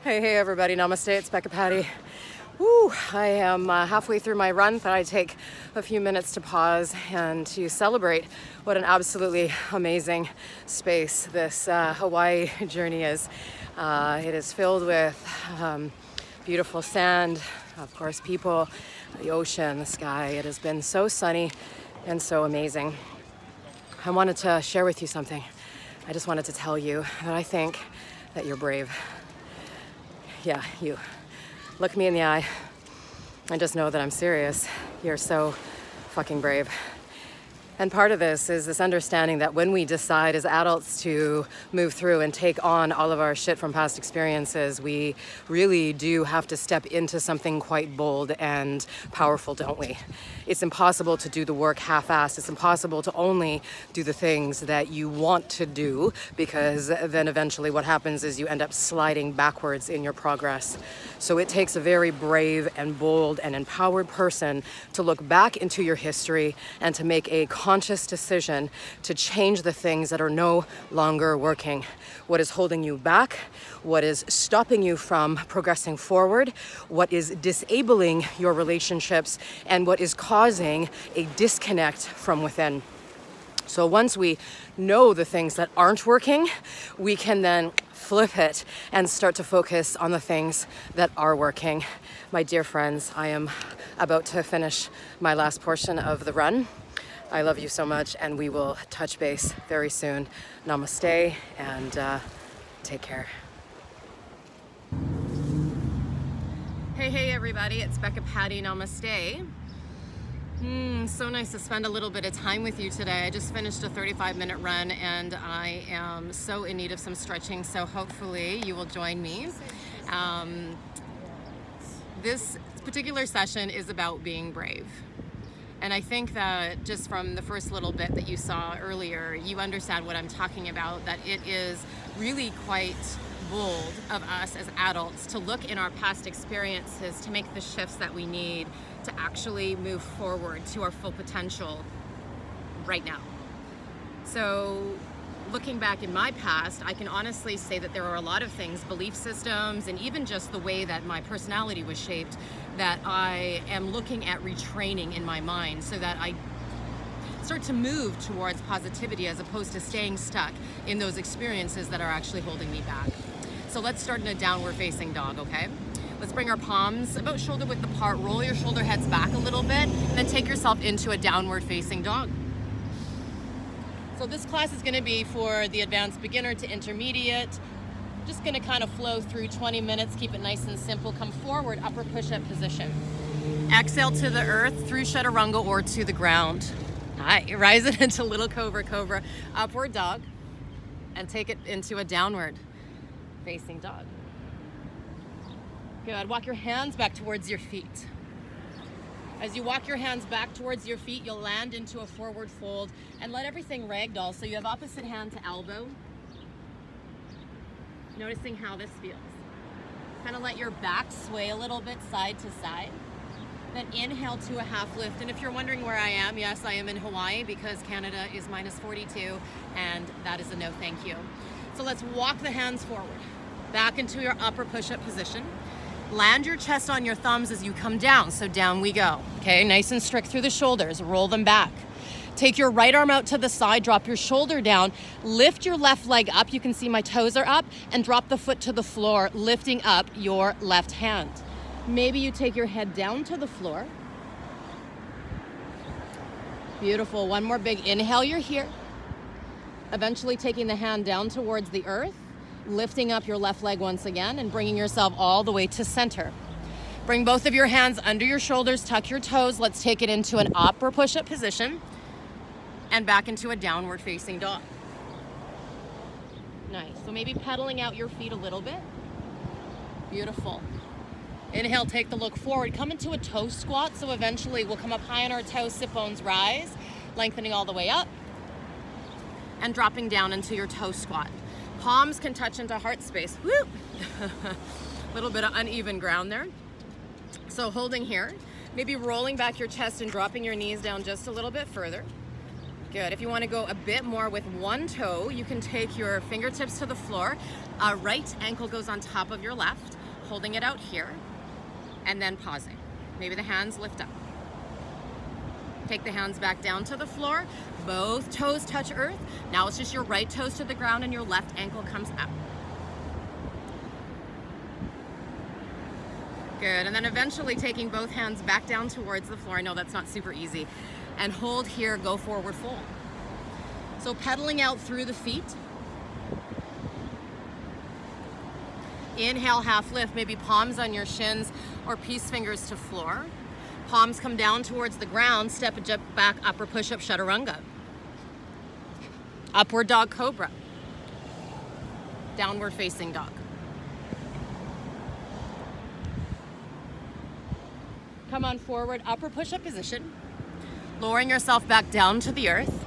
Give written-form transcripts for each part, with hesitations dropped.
Hey everybody, namaste, it's Becca Pati. Woo, I am halfway through my run, but I take a few minutes to pause and to celebrate what an absolutely amazing space this Hawaii journey is. It is filled with beautiful sand, of course people, the ocean, the sky. It has been so sunny and so amazing. I wanted to share with you something. I just wanted to tell you that I think that you're brave. Yeah, you. Look me in the eye and just know that I'm serious. You're so fucking brave. And part of this is this understanding that when we decide as adults to move through and take on all of our shit from past experiences, we really do have to step into something quite bold and powerful, don't we? It's impossible to do the work half-assed. It's impossible to only do the things that you want to do, because then eventually what happens is you end up sliding backwards in your progress. So it takes a very brave and bold and empowered person to look back into your history and to make a conscious decision to change the things that are no longer working. What is holding you back, what is stopping you from progressing forward, what is disabling your relationships, and what is causing a disconnect from within. So once we know the things that aren't working, we can then flip it and start to focus on the things that are working. My dear friends, I am about to finish my last portion of the run. I love you so much, and we will touch base very soon. Namaste, and take care. Hey everybody, it's Becca Pati. Namaste. So nice to spend a little bit of time with you today. I just finished a 35-minute run and I am so in need of some stretching, so hopefully you will join me. This particular session is about being brave. And I think that just from the first little bit that you saw earlier, you understand what I'm talking about, that it is really quite bold of us as adults to look in our past experiences to make the shifts that we need to actually move forward to our full potential right now. So looking back in my past, I can honestly say that there are a lot of things, belief systems, and even just the way that my personality was shaped, that I am looking at retraining in my mind so that I start to move towards positivity as opposed to staying stuck in those experiences that are actually holding me back. So let's start in a downward facing dog, okay? Let's bring our palms about shoulder width apart, roll your shoulder heads back a little bit, and then take yourself into a downward facing dog. So this class is gonna be for the advanced beginner to intermediate. Just gonna kind of flow through 20 minutes, keep it nice and simple. Come forward, upper push-up position. Exhale to the earth, through chaturanga or to the ground. All right, rise it into little cobra, upward dog, and take it into a downward facing dog. Good, walk your hands back towards your feet. As you walk your hands back towards your feet, you'll land into a forward fold and let everything ragdoll. So you have opposite hand to elbow. Noticing how this feels. Kind of let your back sway a little bit side to side. Then inhale to a half lift. And if you're wondering where I am, yes, I am in Hawaii because Canada is -42 and that is a no thank you. So let's walk the hands forward, back into your upper push-up position. Land your chest on your thumbs as you come down, so down we go. Okay, nice and strict through the shoulders, roll them back. Take your right arm out to the side, drop your shoulder down, lift your left leg up, you can see my toes are up, and drop the foot to the floor, lifting up your left hand. Maybe you take your head down to the floor. Beautiful, one more big inhale, you're here. Eventually taking the hand down towards the earth, lifting up your left leg once again and bringing yourself all the way to center. Bring both of your hands under your shoulders, tuck your toes. Let's take it into an upper push-up position and back into a downward facing dog. Nice, so maybe pedaling out your feet a little bit. Beautiful. Inhale, take the look forward. Come into a toe squat, so eventually we'll come up high on our toes, sit bones rise, lengthening all the way up, and dropping down into your toe squat. Palms can touch into heart space. Woo! A little bit of uneven ground there. So holding here, maybe rolling back your chest and dropping your knees down just a little bit further. Good. If you want to go a bit more with one toe, you can take your fingertips to the floor. Right ankle goes on top of your left, holding it out here, and then pausing. Maybe the hands lift up. Take the hands back down to the floor. Both toes touch earth. Now it's just your right toes to the ground and your left ankle comes up. Good. And then eventually taking both hands back down towards the floor. I know that's not super easy. And hold here, go forward fold. So pedaling out through the feet. Inhale, half lift, maybe palms on your shins or peace fingers to floor. Palms come down towards the ground, step and jump back, upper push-up, chaturanga. Upward dog cobra. Downward facing dog. Come on forward, upper push-up position. Lowering yourself back down to the earth.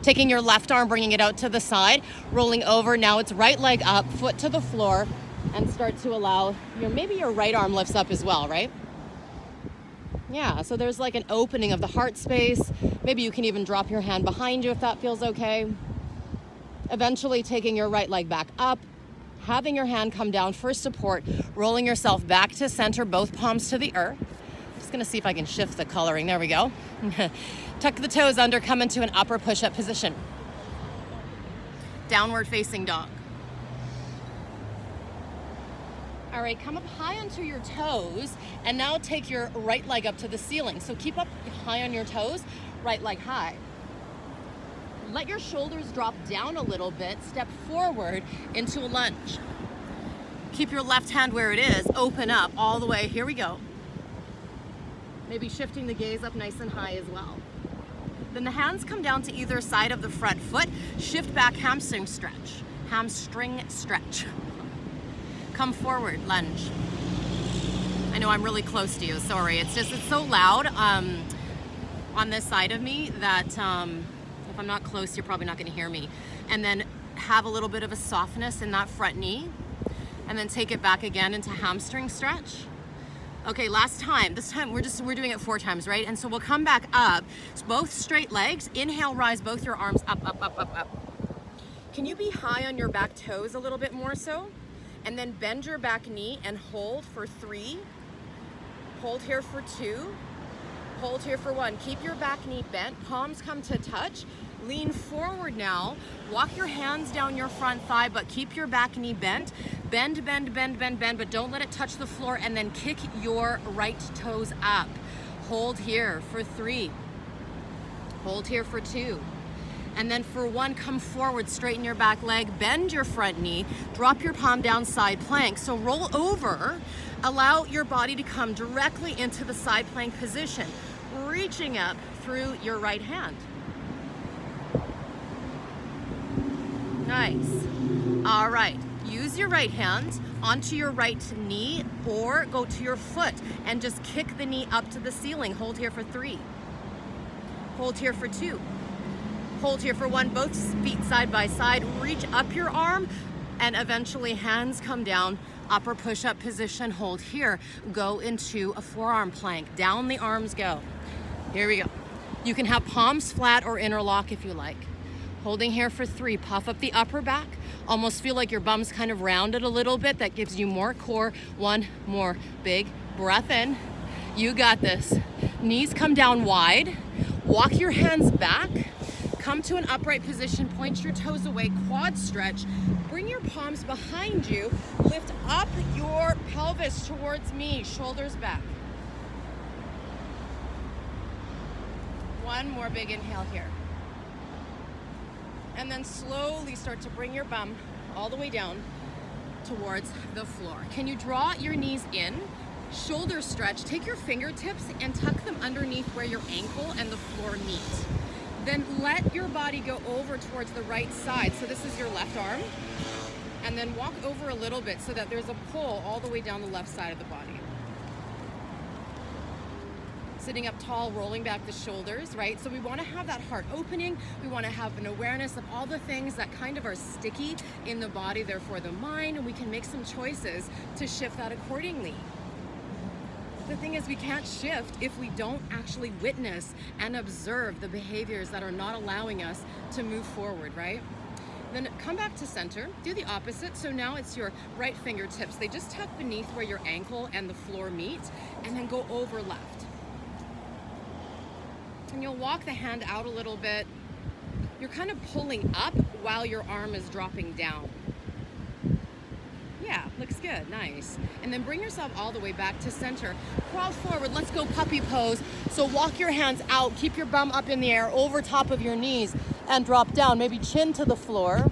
Taking your left arm, bringing it out to the side, rolling over. Now it's right leg up, foot to the floor, and start to allow, maybe your right arm lifts up as well, right? Yeah, so there's like an opening of the heart space. Maybe you can even drop your hand behind you if that feels okay. Eventually taking your right leg back up, having your hand come down for support, rolling yourself back to center, both palms to the earth. Just gonna see if I can shift the coloring. There we go. Tuck the toes under, come into an upper push-up position. Downward facing dog. All right, come up high onto your toes and now take your right leg up to the ceiling. So keep up high on your toes, right leg high. Let your shoulders drop down a little bit, step forward into a lunge. Keep your left hand where it is, open up all the way, here we go. Maybe shifting the gaze up nice and high as well. Then the hands come down to either side of the front foot, shift back, hamstring stretch. Hamstring stretch. Come forward, lunge. I know I'm really close to you, sorry. It's so loud on this side of me that if I'm not close, you're probably not gonna hear me. And then have a little bit of a softness in that front knee. And then take it back again into hamstring stretch. Okay, last time. This time we're doing it 4 times, right? And so we'll come back up. So both straight legs. Inhale, rise both your arms up, up, up, up, up. Can you be high on your back toes a little bit more so? And then bend your back knee and hold for 3. Hold here for 2. Hold here for 1. Keep your back knee bent. Palms come to touch. Lean forward now. Walk your hands down your front thigh, but keep your back knee bent. Bend, bend, bend, bend, bend, but don't let it touch the floor, and then kick your right toes up. Hold here for 3. Hold here for 2. And then for 1, come forward, straighten your back leg, bend your front knee, drop your palm down, side plank. So roll over, allow your body to come directly into the side plank position, reaching up through your right hand. Nice. All right, use your right hand onto your right knee or go to your foot and just kick the knee up to the ceiling. Hold here for 3. Hold here for 2. Hold here for 1, both feet side by side. Reach up your arm and eventually hands come down, upper push-up position. Hold here, go into a forearm plank. Down the arms go. Here we go. You can have palms flat or interlock if you like. Holding here for 3, puff up the upper back. Almost feel like your bum's kind of rounded a little bit. That gives you more core. 1 more big breath in. You got this. Knees come down wide. Walk your hands back. Come to an upright position, point your toes away, quad stretch. Bring your palms behind you. Lift up your pelvis towards me, shoulders back. 1 more big inhale here. And then slowly start to bring your bum all the way down towards the floor. Can you draw your knees in? Shoulder stretch. Take your fingertips and tuck them underneath where your ankle and the floor meet. Then let your body go over towards the right side. So this is your left arm. And then walk over a little bit so that there's a pull all the way down the left side of the body. Sitting up tall, rolling back the shoulders, right? So we want to have that heart opening. We want to have an awareness of all the things that kind of are sticky in the body, therefore the mind, and we can make some choices to shift that accordingly. the thing is, we can't shift if we don't actually witness and observe the behaviors that are not allowing us to move forward, right? Then come back to center, do the opposite. So now it's your right fingertips. They just tuck beneath where your ankle and the floor meet, and then go over left. And you'll walk the hand out a little bit. You're kind of pulling up while your arm is dropping down. Yeah, looks good, nice. And then bring yourself all the way back to center. Crawl forward, let's go puppy pose. So walk your hands out, keep your bum up in the air over top of your knees and drop down, maybe chin to the floor.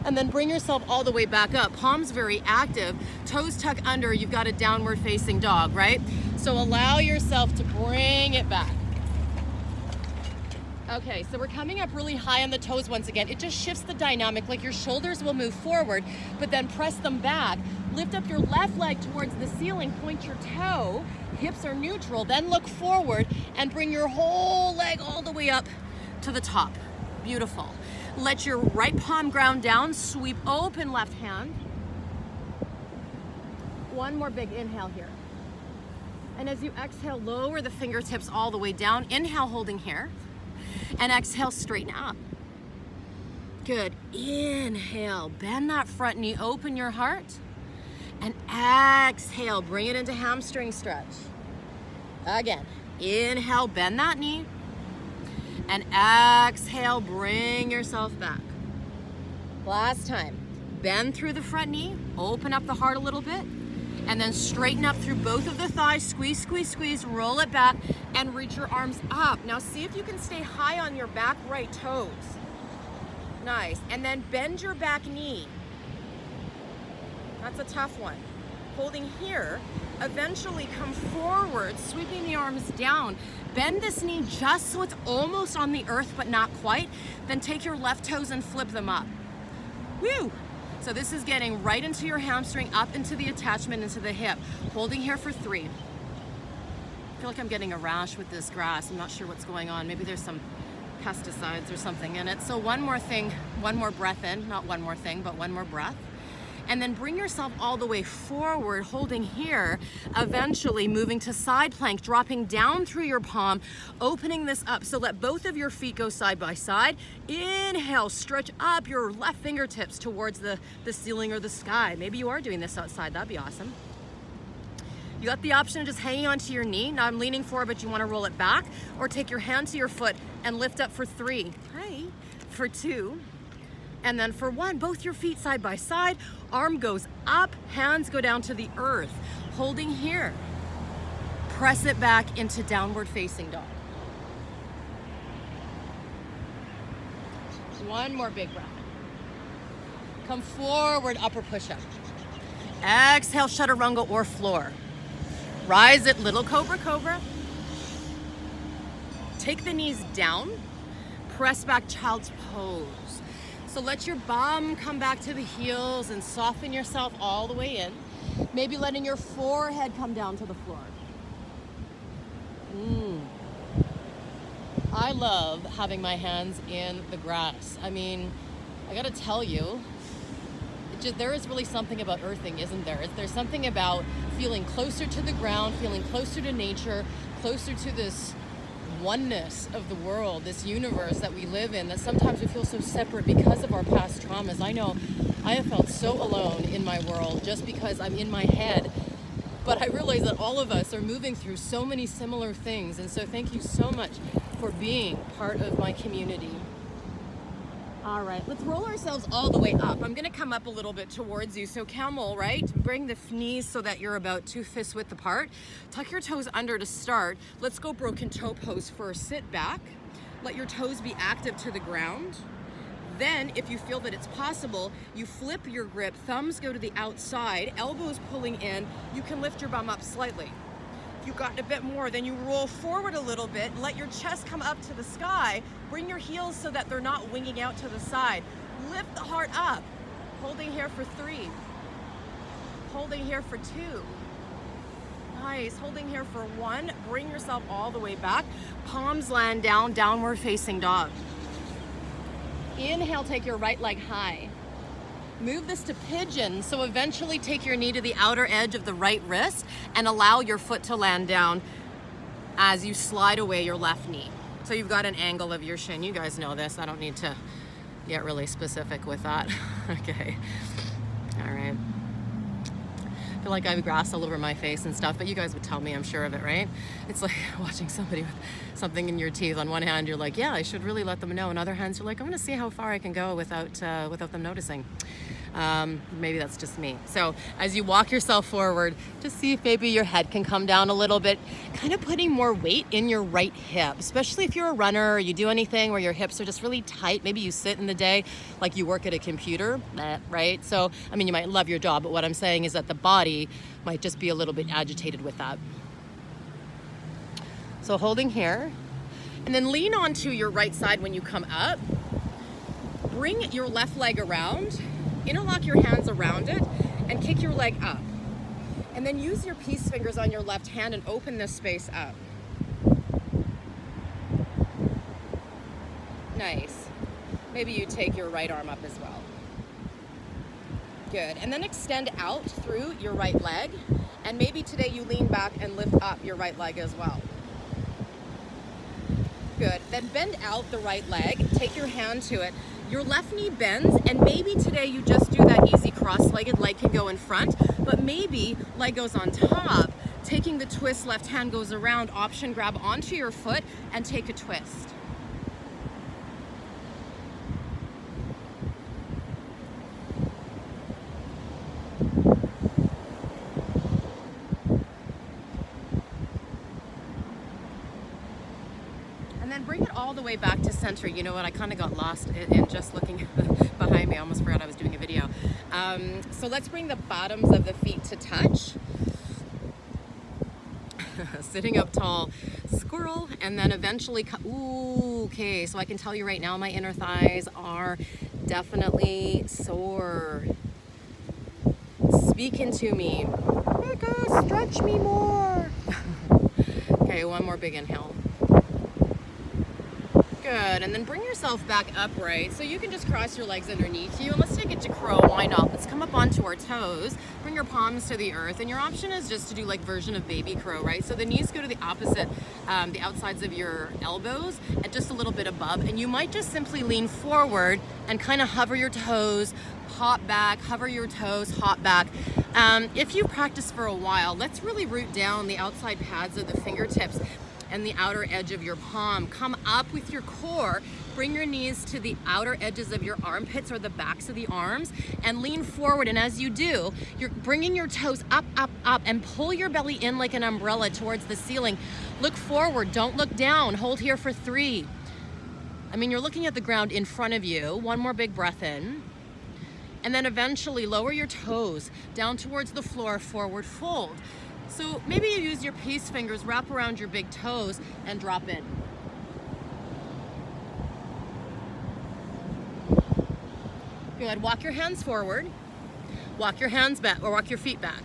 And then bring yourself all the way back up. Palms very active, toes tuck under, you've got a downward facing dog, right? So allow yourself to bring it back. Okay, so we're coming up really high on the toes once again. It just shifts the dynamic, like your shoulders will move forward, but then press them back. Lift up your left leg towards the ceiling, point your toe, hips are neutral, then look forward and bring your whole leg all the way up to the top. Beautiful. Let your right palm ground down, sweep open left hand. One more big inhale here. And as you exhale, lower the fingertips all the way down. Inhale, holding here. And exhale, straighten up. Good. Inhale, bend that front knee, open your heart. And exhale, bring it into hamstring stretch. Again, inhale, bend that knee. And exhale, bring yourself back. Last time, bend through the front knee, open up the heart a little bit, and then straighten up through both of the thighs, squeeze, squeeze, squeeze, roll it back, and reach your arms up. Now see if you can stay high on your back right toes. Nice, and then bend your back knee. That's a tough one. Holding here, eventually come forward, sweeping the arms down. Bend this knee just so it's almost on the earth, but not quite. Then take your left toes and flip them up. Woo! So this is getting right into your hamstring, up into the attachment, into the hip. Holding here for 3. I feel like I'm getting a rash with this grass. I'm not sure what's going on. Maybe there's some pesticides or something in it. So one more thing, one more breath in, not one more thing, but one more breath. And then bring yourself all the way forward, holding here, eventually moving to side plank, dropping down through your palm, opening this up. So let both of your feet go side by side. Inhale, stretch up your left fingertips towards the ceiling or the sky. Maybe you are doing this outside, that'd be awesome. You got the option of just hanging onto your knee. Now I'm leaning forward, but you wanna roll it back, or take your hand to your foot and lift up for 3. Hi. For 2. And then for 1, both your feet side by side, arm goes up, hands go down to the earth. Holding here, press it back into downward facing dog. One more big breath. Come forward, upper push-up. Exhale, chaturanga or floor. Rise it, little cobra, cobra. Take the knees down, press back, child's pose. So let your bum come back to the heels and soften yourself all the way in. Maybe letting your forehead come down to the floor. I love having my hands in the grass. I mean, I gotta tell you, there is really something about earthing, isn't there? There's something about feeling closer to the ground, feeling closer to nature, closer to this oneness of the world, this universe that we live in, that sometimes we feel so separate because of our past traumas. I know I have felt so alone in my world just because I'm in my head, but I realize that all of us are moving through so many similar things, and so thank you so much for being part of my community. All right, let's roll ourselves all the way up. I'm gonna come up a little bit towards you. So camel, right? Bring the knees so that you're about 2 fists width apart. Tuck your toes under to start. Let's go broken toe pose first. Sit back. Let your toes be active to the ground. Then, if you feel that it's possible, you flip your grip. Thumbs go to the outside, elbows pulling in. You can lift your bum up slightly. You've gotten a bit more, then you roll forward a little bit, let your chest come up to the sky, bring your heels so that they're not winging out to the side. Lift the heart up, holding here for 3, holding here for 2. Nice, holding here for 1, bring yourself all the way back, palms land down, downward facing dog. Inhale, take your right leg high. Move this to pigeon. So eventually take your knee to the outer edge of the right wrist and allow your foot to land down as you slide away your left knee. So you've got an angle of your shin. You guys know this. I don't need to get really specific with that. Okay. All right. I feel like I have grass all over my face and stuff, but you guys would tell me, I'm sure of it, right? It's like watching somebody with something in your teeth. On one hand, you're like, yeah, I should really let them know. On other hands, you're like, I'm gonna see how far I can go without them noticing. Maybe that's just me. So as you walk yourself forward, just see if maybe your head can come down a little bit, kind of putting more weight in your right hip, especially if you're a runner or you do anything where your hips are just really tight. Maybe you sit in the day like you work at a computer, right? So, I mean, you might love your job, but what I'm saying is that the body might just be a little bit agitated with that. So holding here, and then lean onto your right side when you come up. Bring your left leg around, interlock your hands around it, and kick your leg up. And then use your peace fingers on your left hand and open this space up. Nice. Maybe you take your right arm up as well. Good. And then extend out through your right leg. And maybe today you lean back and lift up your right leg as well. Good. Then bend out the right leg. Take your hand to it. Your left knee bends, and maybe today you just do that easy cross-legged, leg can go in front, but maybe leg goes on top. Taking the twist, left hand goes around, option grab onto your foot and take a twist. And then bring it all the way back to center. You know what, I kind of got lost in just looking behind me. I almost forgot I was doing a video. So let's bring the bottoms of the feet to touch. Sitting up tall, squirrel, and then eventually, ooh, okay, so I can tell you right now my inner thighs are definitely sore. Speak into me. Becca, stretch me more. Okay, one more big inhale. Good, and then bring yourself back upright. So you can just cross your legs underneath you, and let's take it to crow, why not? Let's come up onto our toes, bring your palms to the earth, and your option is just to do like version of baby crow, right? So the knees go to the opposite, the outsides of your elbows, and just a little bit above, and you might just simply lean forward and kind of hover your toes, hop back, hover your toes, hop back. If you've practiced for a while, let's really root down the outside pads of the fingertips and the outer edge of your palm. Come up with your core, bring your knees to the outer edges of your armpits or the backs of the arms, and lean forward. And as you do, you're bringing your toes up, up, up, and pull your belly in like an umbrella towards the ceiling. Look forward, don't look down. Hold here for 3. I mean, you're looking at the ground in front of you. One more big breath in. And then eventually lower your toes down towards the floor, forward fold. So maybe you use your peace fingers, wrap around your big toes, and drop in. Good, walk your hands forward, walk your hands back, or walk your feet back.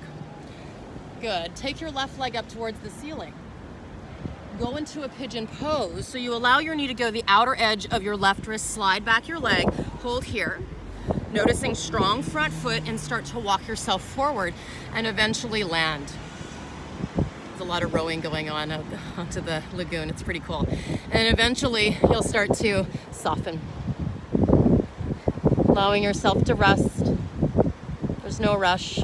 Good, take your left leg up towards the ceiling. Go into a pigeon pose, so you allow your knee to go the outer edge of your left wrist, slide back your leg, hold here. Noticing strong front foot, and start to walk yourself forward and eventually land. There's a lot of rowing going on out onto the lagoon. It's pretty cool. And eventually you'll start to soften. Allowing yourself to rest. There's no rush.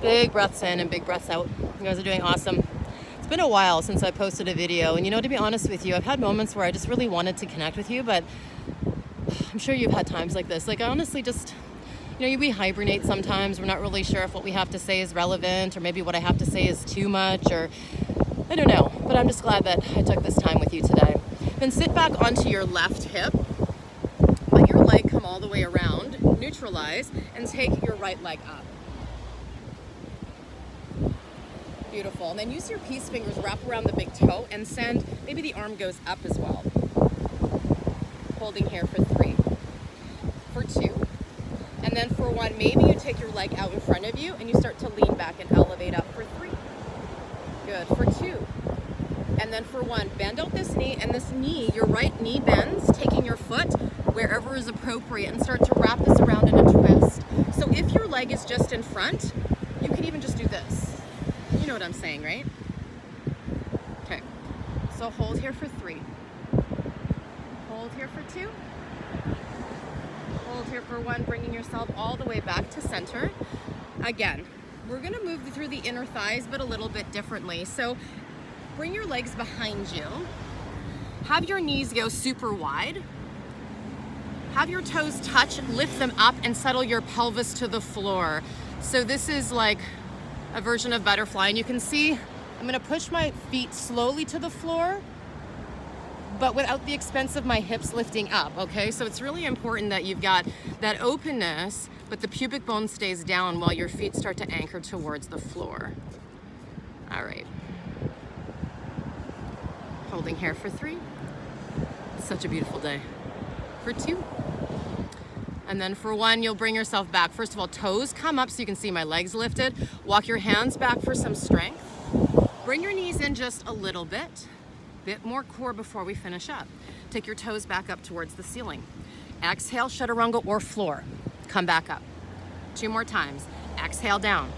Big breaths in and big breaths out. You guys are doing awesome. It's been a while since I posted a video, and you know, to be honest with you, I've had moments where I just really wanted to connect with you, but I'm sure you've had times like this. Like, I honestly just, you know, we hibernate sometimes. We're not really sure if what we have to say is relevant, or maybe what I have to say is too much, or I don't know. But I'm just glad that I took this time with you today. Then sit back onto your left hip. Let your leg come all the way around, neutralize, and take your right leg up. Beautiful. And then use your peace fingers, wrap around the big toe, and send, maybe the arm goes up as well. Holding here for 3, for 2, and then for 1, maybe you take your leg out in front of you and you start to lean back and elevate up for 3. Good, for 2, and then for 1, bend out this knee, and this knee, your right knee bends, taking your foot wherever whatever is appropriate and start to wrap this around in a twist. So if your leg is just in front, you can even just do this. You know what I'm saying, right? Okay, so hold here for 3. Hold here for 2. Hold here for 1, bringing yourself all the way back to center. Again, we're gonna move through the inner thighs, but a little bit differently. So bring your legs behind you. Have your knees go super wide. Have your toes touch, lift them up, and settle your pelvis to the floor. So this is like a version of butterfly, and you can see I'm gonna push my feet slowly to the floor, but without the expense of my hips lifting up, okay? So it's really important that you've got that openness, but the pubic bone stays down while your feet start to anchor towards the floor. All right. Holding here for 3. Such a beautiful day. For 2. And then for 1, you'll bring yourself back. First of all, toes come up so you can see my legs lifted. Walk your hands back for some strength. Bring your knees in just a little bit. Bit more core before we finish up. Take your toes back up towards the ceiling. Exhale, chaturanga or floor. Come back up. 2 more times. Exhale down.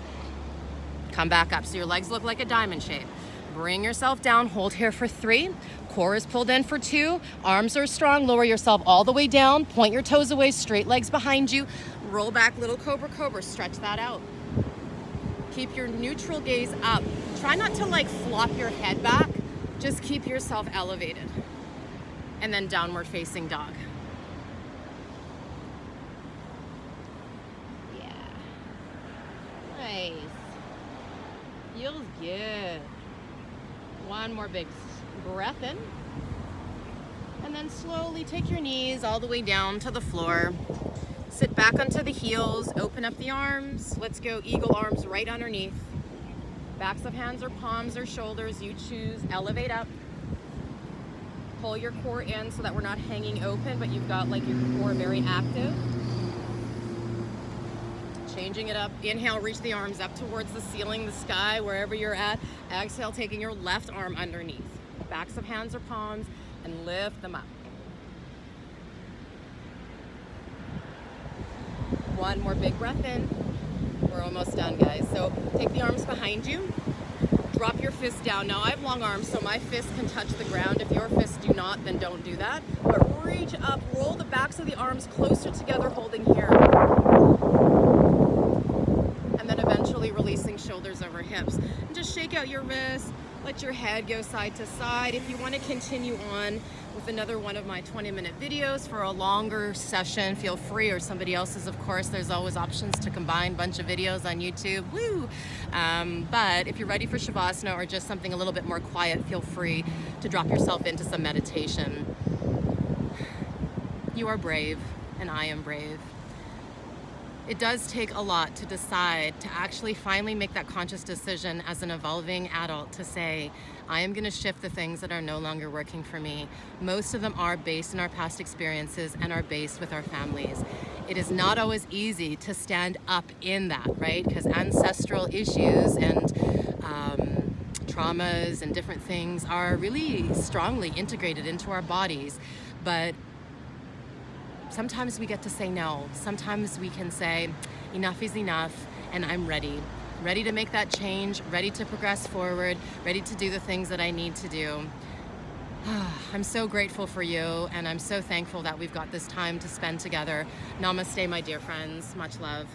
Come back up so your legs look like a diamond shape. Bring yourself down, hold here for 3. Core is pulled in for 2. Arms are strong, lower yourself all the way down. Point your toes away, straight legs behind you. Roll back, little cobra cobra, stretch that out. Keep your neutral gaze up. Try not to like flop your head back. Just keep yourself elevated. And then downward facing dog. Yeah. Nice. Feels good. 1 more big breath in. And then slowly take your knees all the way down to the floor. Sit back onto the heels, open up the arms. Let's go eagle arms right underneath. Backs of hands or palms or shoulders, you choose. Elevate up. Pull your core in so that we're not hanging open, but you've got like your core very active. Changing it up. Inhale, reach the arms up towards the ceiling, the sky, wherever you're at. Exhale, taking your left arm underneath. Backs of hands or palms, and lift them up. 1 more big breath in. We're almost done, guys. So take the arms behind you. Drop your fists down. Now I have long arms, so my fists can touch the ground. If your fists do not, then don't do that. But reach up, roll the backs of the arms closer together, holding here. And then eventually releasing shoulders over hips. And just shake out your wrists. Let your head go side to side. If you want to continue on with another one of my 20-minute videos for a longer session, feel free, or somebody else's, of course. There's always options to combine a bunch of videos on YouTube. Woo! But if you're ready for Shavasana or just something a little bit more quiet, feel free to drop yourself into some meditation. You are brave, and I am brave. It does take a lot to decide to actually finally make that conscious decision as an evolving adult to say, I am going to shift the things that are no longer working for me. Most of them are based in our past experiences and are based with our families. It is not always easy to stand up in that, right? Because ancestral issues and traumas and different things are really strongly integrated into our bodies. But sometimes we get to say no. Sometimes we can say, enough is enough, and I'm ready. Ready to make that change, ready to progress forward, ready to do the things that I need to do. I'm so grateful for you, and I'm so thankful that we've got this time to spend together. Namaste, my dear friends. Much love.